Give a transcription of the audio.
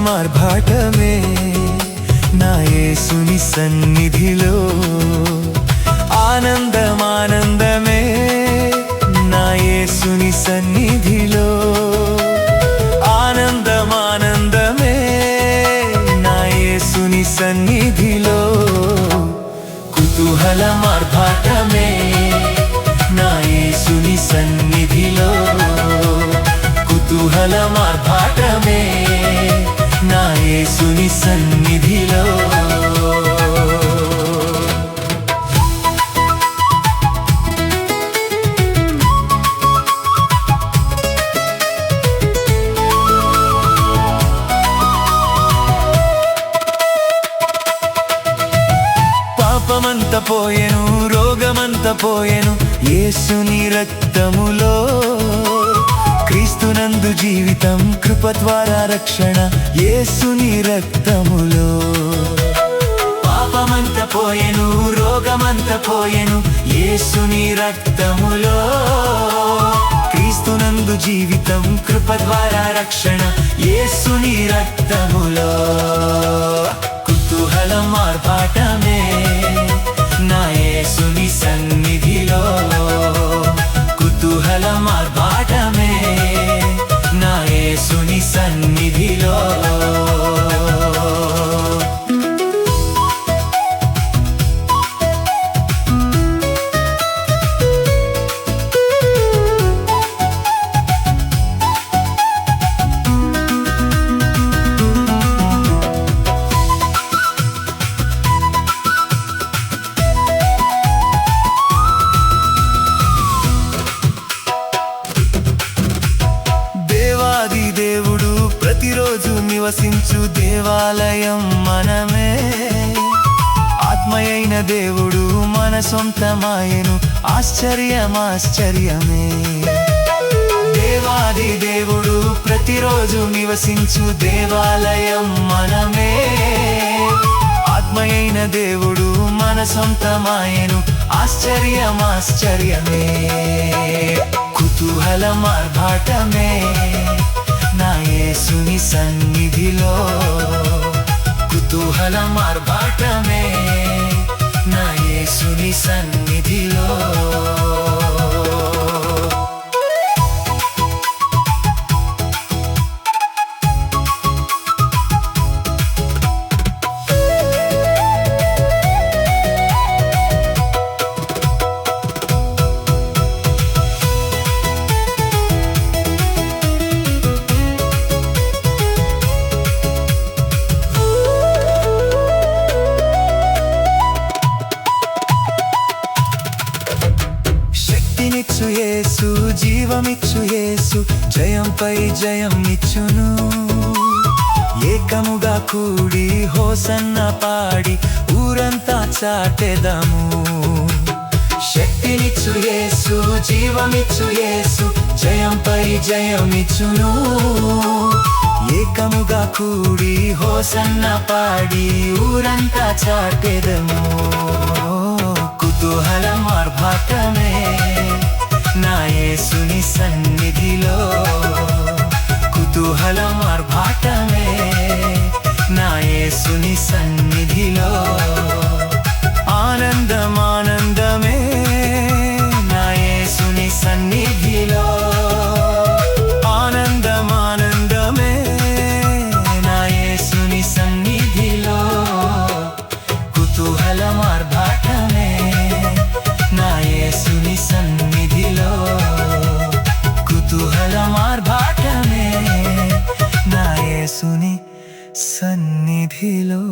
మార్భాటమే నా యేసుని సన్నిధిలో ఆనందమానందమే నా యేసుని సన్నిధిలో ఆనందమానందమే నా యేసుని సన్నిధిలో కుతూహల మార్భాటమే నా యేసుని సన్నిధిలో కుతూహల మార్భాటమే నా యేసుని సన్నిధిలో పాపమంత పోయెను రోగమంత పోయెను యేసుని రక్తములో క్రీస్తునందు జీవితం కృప ద్వారా రక్షణ యేసుని రక్తములో పాపమంత పోయెను రోగమంత పోయెను యేసుని రక్తములో క్రీస్తునందు జీవితం కృప ద్వారా రక్షణ యేసుని రక్తములో కుతూహల మార్భాటమే నా యేసుని సన్నిధిలో కుతూహల మార్భాటమే నా యేసుని సన్నిధిలో దేవుడు ప్రతిరోజు నివసించు దేవాలయం మనమే ఆత్మయైన దేవుడు మన సొంతమాయెను ఆశ్చర్యమే దేవాది దేవుడు ప్రతిరోజు నివసించు దేవాలయం మనమే ఆత్మయైన దేవుడు మన సొంతమాయెను ఆశ్చర్యమే కుతూహల మార్భాటమే నా యేసుని సన్నిధిలో కుతూహల మార్భాటమే నా యేసుని సన్నిధిలో శక్తినిచ్చు యేసు జీవమిచ్చు యేసు జయంపై జయం ఇచ్చును ఏకముగా కూడి హోసన్న పాడి ఊరంతా చాటెదము శక్తినిచ్చు యేసు జీవమిచ్చు యేసు జయంపై జయమిచ్చును ఏకముగా కూడి హోసన్న పాడి ఊరంతా చాటెదము కుతూహల మార్భాటమే నా యేసుని సన్నిధిలో కుతూహల మార్భాటమే నా యేసుని సన్నిధిలో ఆనందమానందమే నా యేసుని సన్నిధిలో ఆనందమానందమే నా యేసుని సన్నిధిలో కుతూహల మార్భాటమే నా యేసుని సన్నిధిలో కుతూహల మార్భాటమే నా యేసుని సన్నిధిలో